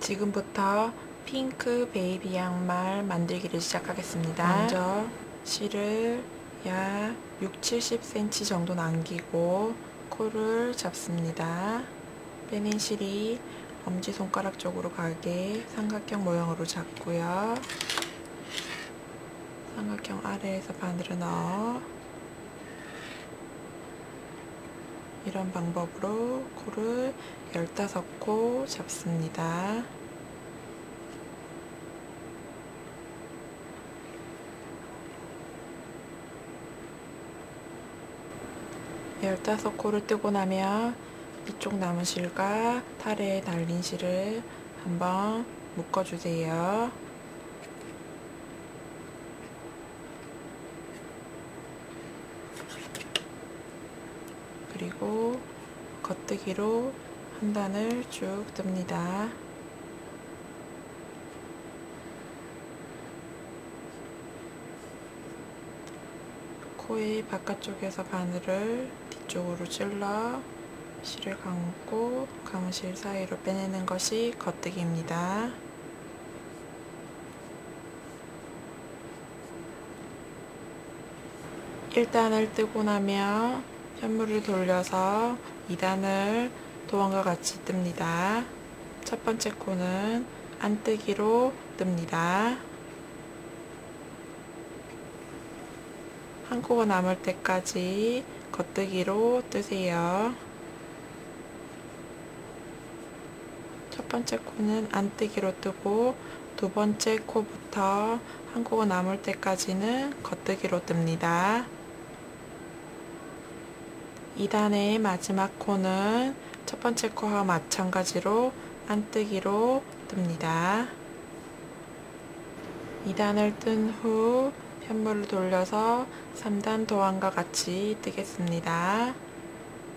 지금부터 핑크 베이비 양말 만들기를 시작하겠습니다. 먼저 실을 약 60-70cm 정도 남기고 코를 잡습니다. 빼낸 실이 엄지손가락 쪽으로 가게 삼각형 모양으로 잡고요. 삼각형 아래에서 바늘을 넣어 이런 방법으로 코를 15코 잡습니다. 열다섯 코를 뜨고 나면 이쪽 남은 실과 탈에 달린 실을 한번 묶어주세요. 그리고 겉뜨기로 한 단을 쭉 뜹니다. 코의 바깥쪽에서 바늘을 뒤쪽으로 찔러 실을 감고 감은 실 사이로 빼내는 것이 겉뜨기입니다. (1단을) 뜨고 나면 편물을 돌려서 2단을 도안과 같이 뜹니다. 첫 번째 코는 안뜨기로 뜹니다. 한 코가 남을 때까지 겉뜨기로 뜨세요. 첫 번째 코는 안뜨기로 뜨고 두 번째 코부터 한 코가 남을 때까지는 겉뜨기로 뜹니다. 2단의 마지막 코는 첫 번째 코와 마찬가지로 안뜨기로 뜹니다. 2단을 뜬 후 편물을 돌려서 3단 도안과 같이 뜨겠습니다.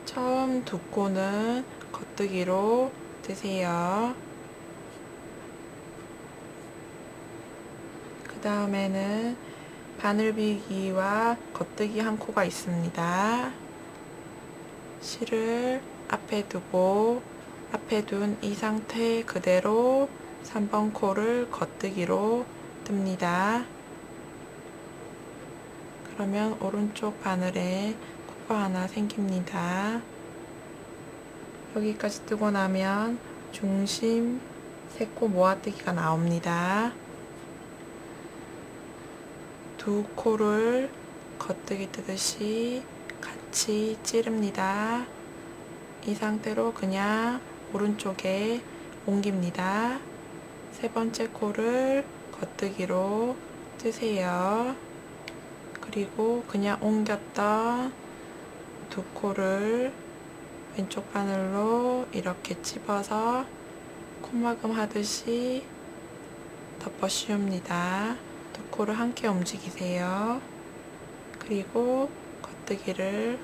처음 두 코는 겉뜨기로 뜨세요. 그 다음에는 바늘 비기와 겉뜨기 한 코가 있습니다. 실을 앞에 두고 앞에 둔 이 상태 그대로 3번 코를 겉뜨기로 뜹니다. 그러면 오른쪽 바늘에 코가 하나 생깁니다. 여기까지 뜨고 나면 중심 3코 모아뜨기가 나옵니다. 두 코를 겉뜨기 뜨듯이 같이 찌릅니다. 이 상태로 그냥 오른쪽에 옮깁니다. 세 번째 코를 겉뜨기로 뜨세요. 그리고 그냥 옮겼던 두 코를 왼쪽 바늘로 이렇게 찝어서 콧막음 하듯이 덮어 씌웁니다. 두 코를 함께 움직이세요. 그리고 겉뜨기를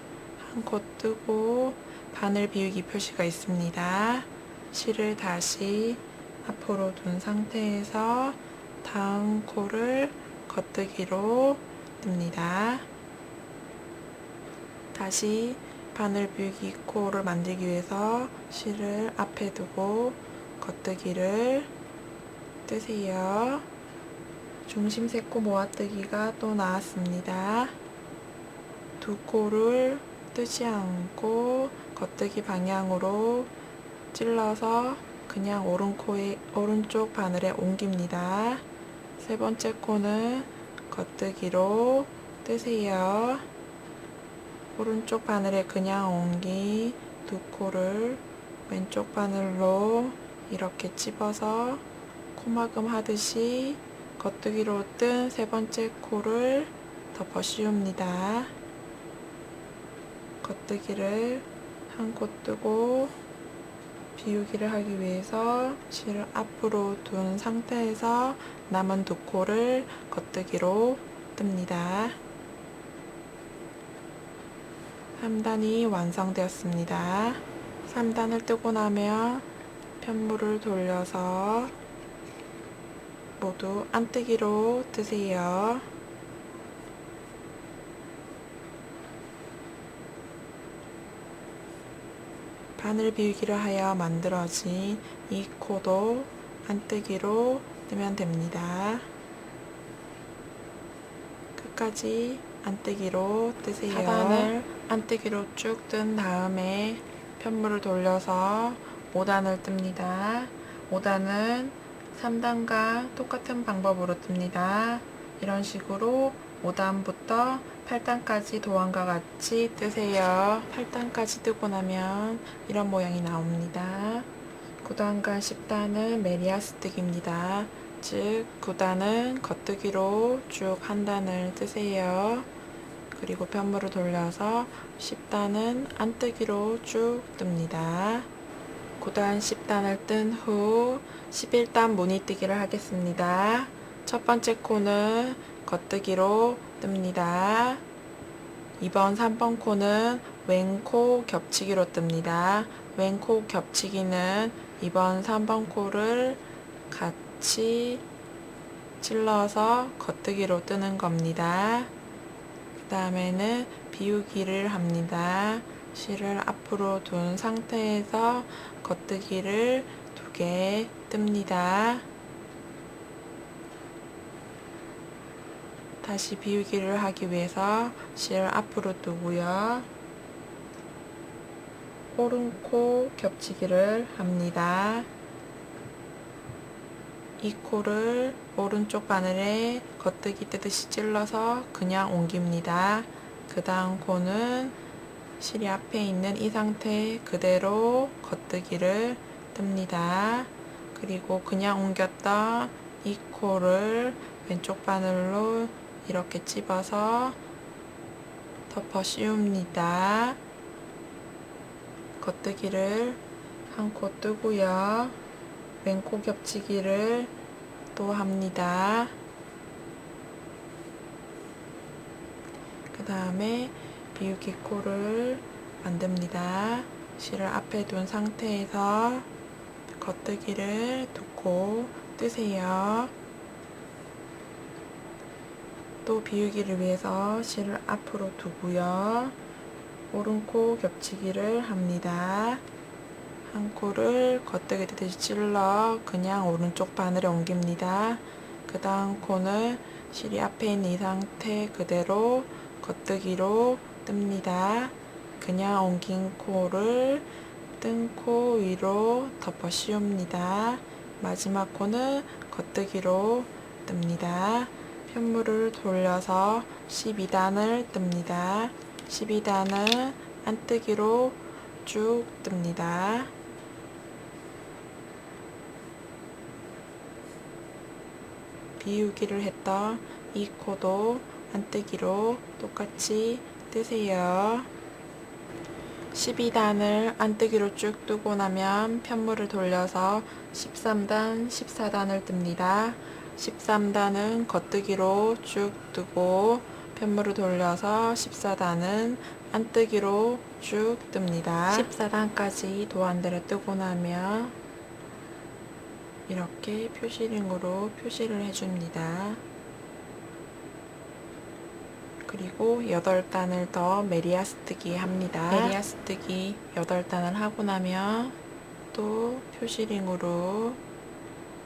한 코 뜨고 바늘 비우기 표시가 있습니다. 실을 다시 앞으로 둔 상태에서 다음 코를 겉뜨기로 뜹니다. 다시 바늘 비우기 코를 만들기 위해서 실을 앞에 두고 겉뜨기를 뜨세요. 중심 3코 모아뜨기가 또 나왔습니다. 두 코를 뜨지 않고 겉뜨기 방향으로 찔러서 그냥 오른쪽 바늘에 옮깁니다. 세 번째 코는 겉뜨기로 뜨세요. 오른쪽 바늘에 그냥 옮기 두 코를 왼쪽 바늘로 이렇게 찝어서 코막음 하듯이 겉뜨기로 뜬 세 번째 코를 덮어 씌웁니다. 겉뜨기를 한 코 뜨고 비우기를 하기 위해서 실을 앞으로 둔 상태에서 남은 두 코를 겉뜨기로 뜹니다. 3단이 완성되었습니다. 3단을 뜨고 나면 편물을 돌려서 모두 안뜨기로 뜨세요. 바늘 비우기를 하여 만들어진 이 코도 안뜨기로 뜨면 됩니다. 끝까지 안뜨기로 뜨세요. 4단을 안뜨기로 쭉 뜬 다음에 편물을 돌려서 5단을 뜹니다. 5단은 3단과 똑같은 방법으로 뜹니다. 이런 식으로 5단부터 8단까지 도안과 같이 뜨세요. 8단까지 뜨고 나면 이런 모양이 나옵니다. 9단과 10단은 메리아스뜨기입니다. 즉 9단은 겉뜨기로 쭉 한 단을 뜨세요. 그리고 편물을 돌려서 10단은 안뜨기로 쭉 뜹니다. 9단 10단을 뜬 후 11단 무늬뜨기를 하겠습니다. 첫 번째 코는 겉뜨기로 뜹니다. 2번 3번 코는 왼코 겹치기로 뜹니다. 왼코 겹치기는 2번 3번 코를 같이 찔러서 겉뜨기로 뜨는 겁니다. 그 다음에는 비우기를 합니다. 실을 앞으로 둔 상태에서 겉뜨기를 2개 뜹니다. 다시 비우기를 하기 위해서 실을 앞으로 두고요. 오른코 겹치기를 합니다. 이 코를 오른쪽 바늘에 겉뜨기 뜨듯이 찔러서 그냥 옮깁니다. 그 다음 코는 실이 앞에 있는 이 상태 그대로 겉뜨기를 뜹니다. 그리고 그냥 옮겼던 이 코를 왼쪽 바늘로 이렇게 찝어서 덮어 씌웁니다. 겉뜨기를 한 코 뜨고요. 왼코 겹치기를 또 합니다. 그 다음에 비우기 코를 만듭니다. 실을 앞에 둔 상태에서 겉뜨기를 2코 뜨세요. 또 비우기를 위해서 실을 앞으로 두고요. 오른코 겹치기를 합니다. 한 코를 겉뜨기 뜨듯이 찔러 그냥 오른쪽 바늘에 옮깁니다. 그 다음 코는 실이 앞에 있는 이 상태 그대로 겉뜨기로 뜹니다. 그냥 옮긴 코를 뜬 코 위로 덮어 씌웁니다. 마지막 코는 겉뜨기로 뜹니다. 편물을 돌려서 12단을 뜹니다. 12단은 안뜨기로 쭉 뜹니다. 비우기를 했던 이 코도 안뜨기로 똑같이 뜨세요. 12단을 안뜨기로 쭉 뜨고 나면 편물을 돌려서 13단, 14단을 뜹니다. 13단은 겉뜨기로 쭉 뜨고 편물을 돌려서 14단은 안뜨기로 쭉 뜹니다. 14단까지 도안대를 뜨고 나면 이렇게 표시링으로 표시를 해줍니다. 그리고 8단을 더 메리아스뜨기 합니다. 메리아스뜨기 8단을 하고 나면 또 표시링으로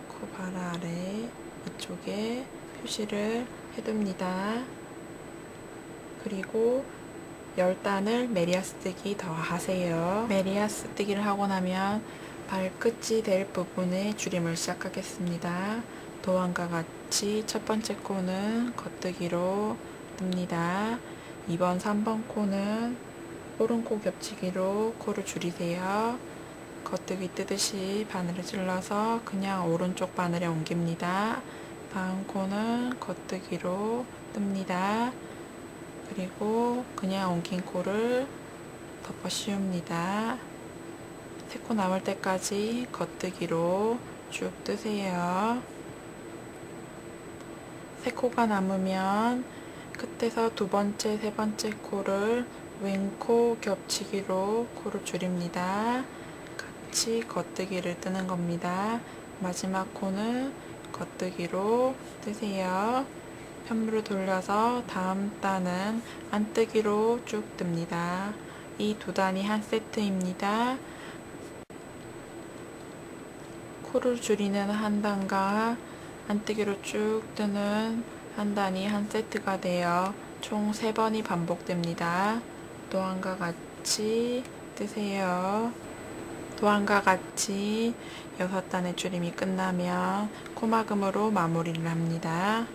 코바라 아래 이쪽에 표시를 해둡니다. 그리고 10단을 메리아스뜨기 더 하세요. 메리아스뜨기를 하고 나면 발끝이 될 부분에 줄임을 시작하겠습니다. 도안과 같이 첫 번째 코는 겉뜨기로 뜹니다. 2번, 3번 코는 오른코 겹치기로 코를 줄이세요. 겉뜨기 뜨듯이 바늘을 찔러서 그냥 오른쪽 바늘에 옮깁니다. 다음 코는 겉뜨기로 뜹니다. 그리고 그냥 옮긴 코를 덮어 씌웁니다. 3코 남을 때까지 겉뜨기로 쭉 뜨세요. 3코가 남으면 끝에서 두 번째, 세 번째 코를 왼코 겹치기로 코를 줄입니다. 같이 겉뜨기를 뜨는 겁니다. 마지막 코는 겉뜨기로 뜨세요. 편물을 돌려서 다음 단은 안뜨기로 쭉 뜹니다. 이 2단이 한 세트입니다. 코를 줄이는 한 단과 안뜨기로 쭉 뜨는 한 단이 한 세트가 되어 총 3번이 반복됩니다. 또한과 같이 뜨세요. 또한과 같이 6단의 줄임이 끝나면 코막음으로 마무리를 합니다.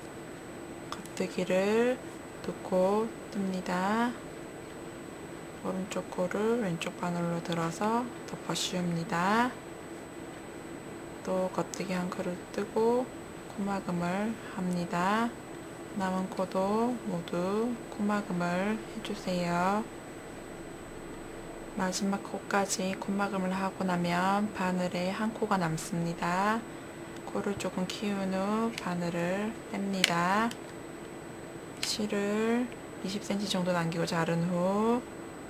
겉뜨기를 2코 뜹니다. 오른쪽 코를 왼쪽 바늘로 들어서 덮어 씌웁니다. 또 겉뜨기 한 코를 뜨고 코막음을 합니다. 남은 코도 모두 코막음을 해주세요. 마지막 코까지 코막음을 하고 나면 바늘에 한 코가 남습니다. 코를 조금 키운 후 바늘을 뺍니다. 실을 20cm 정도 남기고 자른 후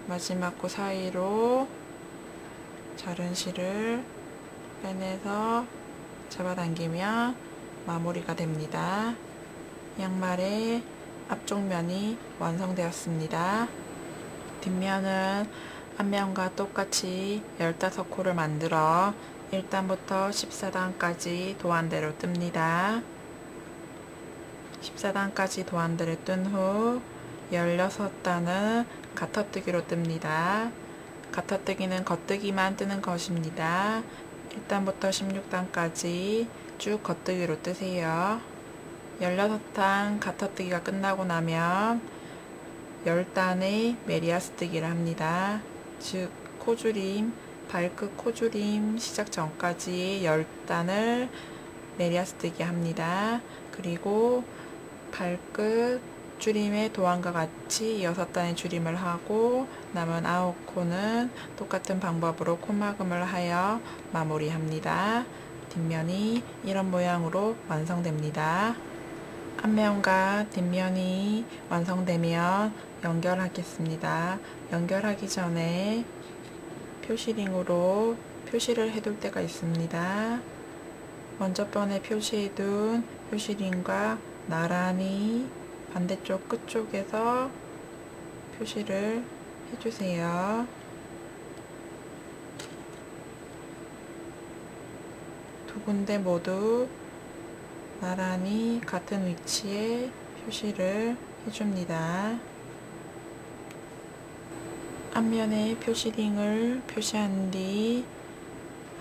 마지막 코 사이로 자른 실을 빼내서 잡아당기면 마무리가 됩니다. 양말의 앞쪽 면이 완성되었습니다. 뒷면은 앞면과 똑같이 15코를 만들어 1단부터 14단까지 도안대로 뜹니다. 14단까지 도안대를 뜬 후 16단은 가터뜨기로 뜹니다. 가터뜨기는 겉뜨기만 뜨는 것입니다. 1단부터 16단까지 쭉 겉뜨기로 뜨세요. 16단 가터뜨기가 끝나고 나면 10단의 메리아스뜨기를 합니다. 즉 코줄임, 발끝 코줄임 시작 전까지 10단을 메리아스뜨기 합니다. 그리고 발끝 줄임의 도안과 같이 6단의 줄임을 하고 남은 9코는 똑같은 방법으로 코막음을 하여 마무리합니다. 뒷면이 이런 모양으로 완성됩니다. 앞면과 뒷면이 완성되면 연결하겠습니다. 연결하기 전에 표시링으로 표시를 해둘 때가 있습니다. 먼저 번에 표시해둔 표시링과 나란히 반대쪽 끝쪽에서 표시를 해주세요. 두 군데 모두 나란히 같은 위치에 표시를 해줍니다. 앞면에 표시링을 표시한 뒤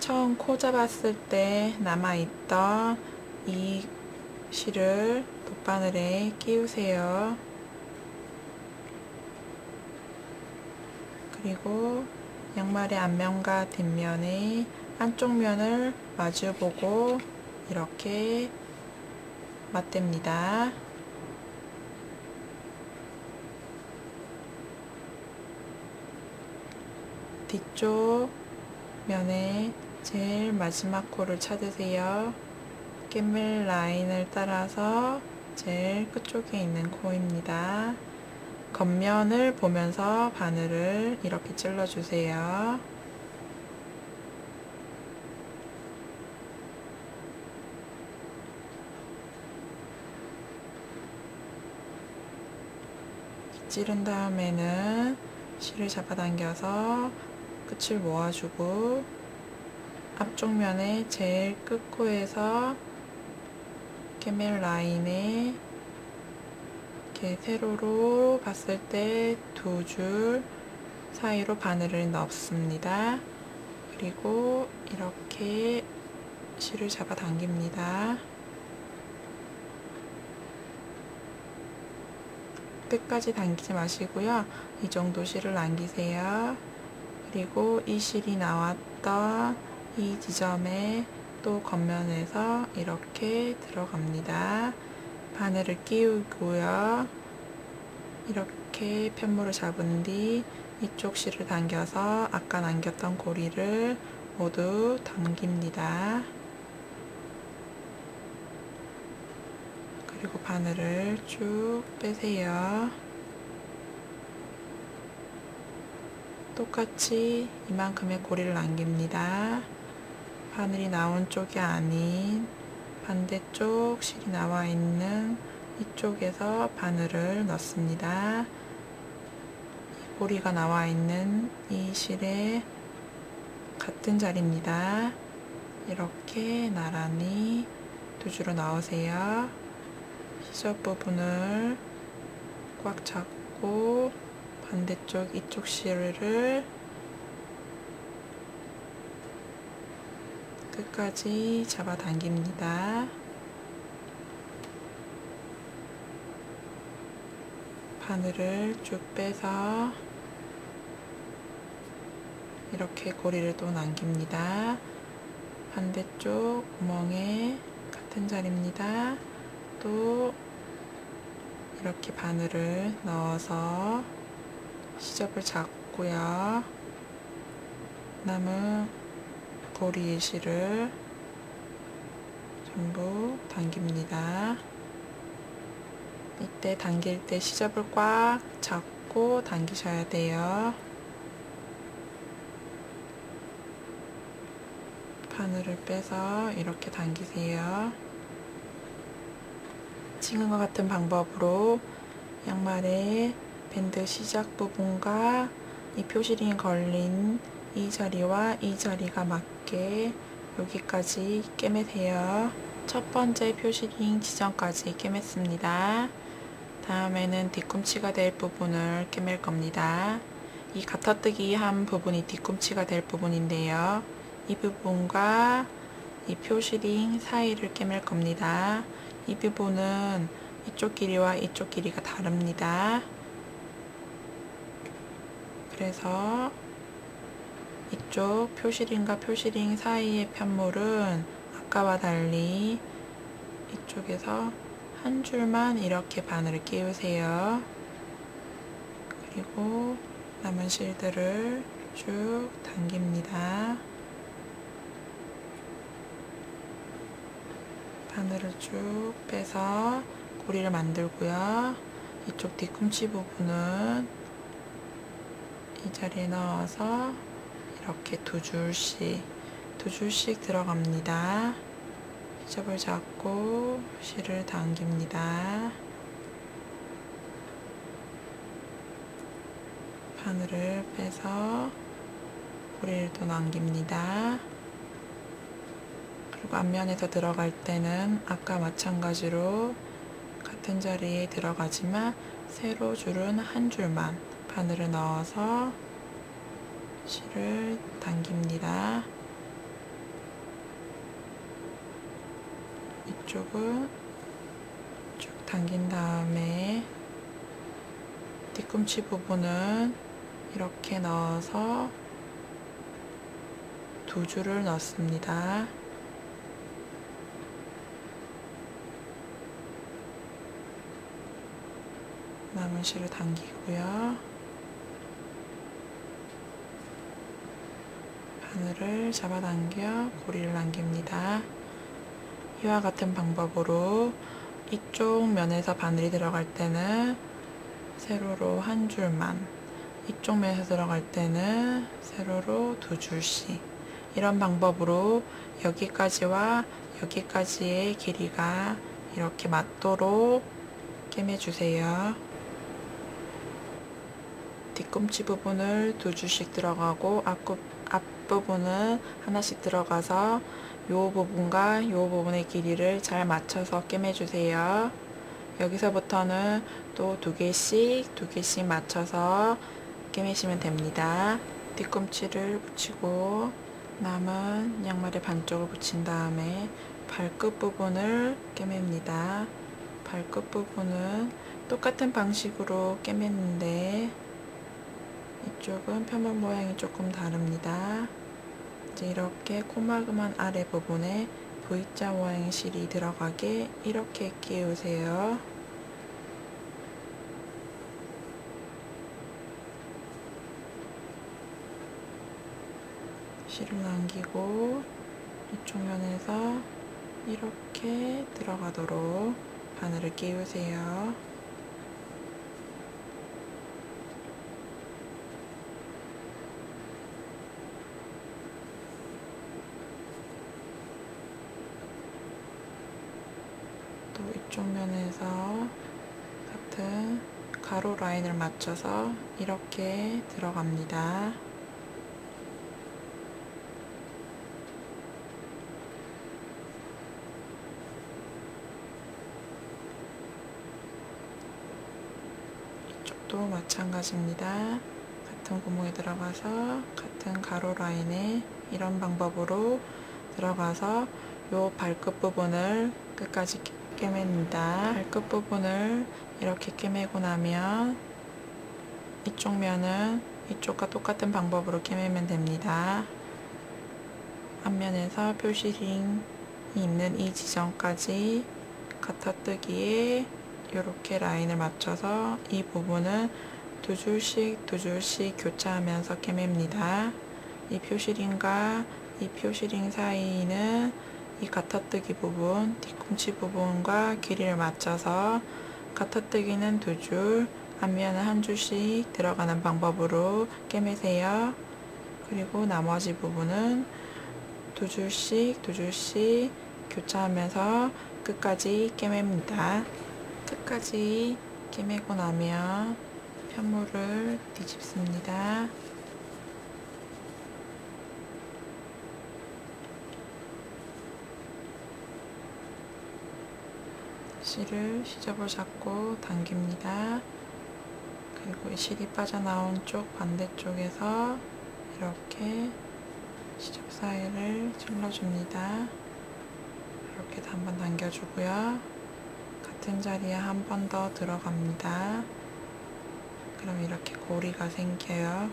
처음 코 잡았을 때 남아있던 이 실을 돗바늘에 끼우세요. 그리고 양말의 앞면과 뒷면의 한쪽 면을 마주보고 이렇게 맞댑니다. 뒤쪽 면에 제일 마지막 코를 찾으세요. 깻멜 라인을 따라서 제일 끝쪽에 있는 코입니다. 겉면을 보면서 바늘을 이렇게 찔러주세요. 찌른 다음에는 실을 잡아당겨서 끝을 모아주고 앞쪽 면에 제일 끝코에서 깻멜 라인에 이렇게 세로로 봤을 때 2줄 사이로 바늘을 넣습니다. 그리고 이렇게 실을 잡아당깁니다. 끝까지 당기지 마시고요. 이 정도 실을 남기세요. 그리고 이 실이 나왔던 이 지점에 또 겉면에서 이렇게 들어갑니다. 바늘을 끼우고요. 이렇게 편물을 잡은 뒤 이쪽 실을 당겨서 아까 남겼던 고리를 모두 당깁니다. 그리고 바늘을 쭉 빼세요. 똑같이 이만큼의 고리를 남깁니다. 바늘이 나온 쪽이 아닌 반대쪽 실이 나와 있는 이쪽에서 바늘을 넣습니다. 고리가 나와 있는 이 실에 같은 자리입니다. 이렇게 나란히 두 줄로 넣으세요. 시접 부분을 꽉 잡고 반대쪽 이쪽 실을 끝까지 잡아당깁니다. 바늘을 쭉 빼서 이렇게 고리를 또 남깁니다. 반대쪽 구멍에 같은 자리입니다. 또 이렇게 바늘을 넣어서 시접을 잡고요. 남은 고리 실을 전부 당깁니다. 이때 당길 때 시접을 꽉 잡고 당기셔야 돼요. 바늘을 빼서 이렇게 당기세요. 지금과 같은 방법으로 양말의 밴드 시작 부분과 이 표시링이 걸린 이 자리와 이 자리가 맞게 여기까지 꿰매세요. 첫 번째 표시링 지점까지 꿰맸습니다. 다음에는 뒤꿈치가 될 부분을 꿰맬 겁니다. 이 가타뜨기 한 부분이 뒤꿈치가 될 부분인데요. 이 부분과 이 표시링 사이를 꿰맬 겁니다. 이 부분은 이쪽 길이와 이쪽 길이가 다릅니다. 그래서 이쪽 표시링과 표시링 사이의 편물은 아까와 달리 이쪽에서 한 줄만 이렇게 바늘을 끼우세요. 그리고 남은 실들을 쭉 당깁니다. 바늘을 쭉 빼서 고리를 만들고요. 이쪽 뒤꿈치 부분은 이 자리에 넣어서 이렇게 두 줄씩 들어갑니다. 시접을 잡고 실을 당깁니다. 바늘을 빼서 고리를 또 남깁니다. 그리고 앞면에서 들어갈 때는 아까 마찬가지로 같은 자리에 들어가지만 세로 줄은 한 줄만 바늘을 넣어서 실을 당깁니다. 이쪽은 쭉 당긴 다음에 뒤꿈치 부분은 이렇게 넣어서 두 줄을 넣습니다. 남은 실을 당기고요. 바늘을 잡아당겨 고리를 남깁니다. 이와 같은 방법으로 이쪽 면에서 바늘이 들어갈 때는 세로로 한 줄만, 이쪽 면에서 들어갈 때는 세로로 두 줄씩, 이런 방법으로 여기까지와 여기까지의 길이가 이렇게 맞도록 꿰매주세요. 뒤꿈치 부분을 두 줄씩 들어가고 앞부분은 하나씩 들어가서 이 부분과 이 부분의 길이를 잘 맞춰서 꿰매주세요. 여기서부터는 또 두 개씩 맞춰서 꿰매시면 됩니다. 뒤꿈치를 붙이고 남은 양말의 반쪽을 붙인 다음에 발끝 부분을 꿰맵니다. 발끝 부분은 똑같은 방식으로 꿰맸는데 이쪽은 편물 모양이 조금 다릅니다. 이제 이렇게 코마그만 아래 부분에 V자 모양의 실이 들어가게 이렇게 끼우세요. 실을 남기고 이쪽 면에서 이렇게 들어가도록 바늘을 끼우세요. 또 이쪽 면에서 같은 가로 라인을 맞춰서 이렇게 들어갑니다. 이쪽도 마찬가지입니다. 같은 구멍에 들어가서 같은 가로 라인에 이런 방법으로 들어가서 요 발끝 부분을 끝까지 꿰맵니다. 발끝 부분을 이렇게 꿰매고 나면 이쪽 면은 이쪽과 똑같은 방법으로 꿰매면 됩니다. 앞면에서 표시링이 있는 이 지점까지 겉어뜨기에 이렇게 라인을 맞춰서 이 부분은 두 줄씩 교차하면서 꿰맵니다. 이 표시링과 이 표시링 사이는 이 겉어뜨기 부분, 뒤꿈치 부분과 길이를 맞춰서 겉어뜨기는 두 줄, 앞면은 한 줄씩 들어가는 방법으로 꿰매세요. 그리고 나머지 부분은 두 줄씩 교차하면서 끝까지 꿰맵니다. 끝까지 꿰매고 나면 편물을 뒤집습니다. 실을 시접을 잡고 당깁니다. 그리고 이 실이 빠져나온 쪽 반대쪽에서 이렇게 시접 사이를 찔러줍니다. 이렇게 한번 당겨주고요. 같은 자리에 한 번 더 들어갑니다. 그럼 이렇게 고리가 생겨요.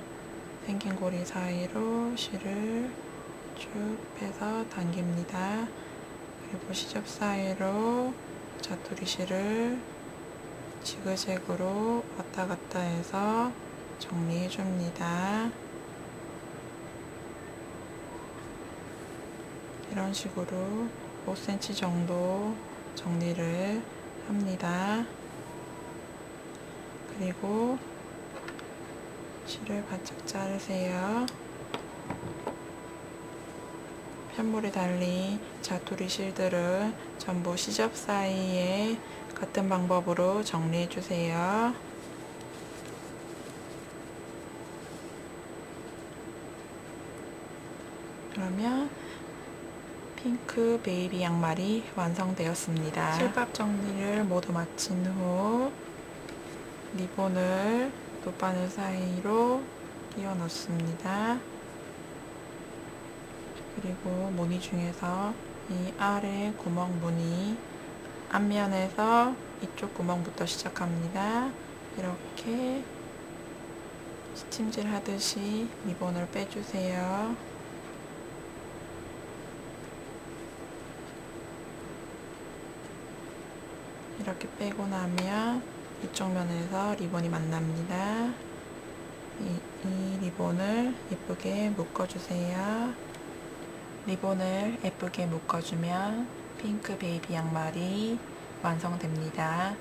생긴 고리 사이로 실을 쭉 빼서 당깁니다. 그리고 시접 사이로 자투리 실을 지그재그로 왔다 갔다 해서 정리해 줍니다. 이런 식으로 5cm 정도 정리를 합니다. 그리고 실을 바짝 자르세요. 편물이 달린 자투리 실들은 전부 시접 사이에 같은 방법으로 정리해 주세요. 그러면 핑크 베이비 양말이 완성되었습니다. 실밥 정리를 모두 마친 후 리본을 돗바늘 사이로 끼워 넣습니다. 그리고 무늬 중에서 이 아래 구멍 무늬 앞면에서 이쪽 구멍부터 시작합니다. 이렇게 스팀질 하듯이 리본을 빼주세요. 이렇게 빼고 나면 이쪽 면에서 리본이 만납니다. 이 리본을 예쁘게 묶어주세요. 리본을 예쁘게 묶어주면 핑크 베이비 양말이 완성됩니다.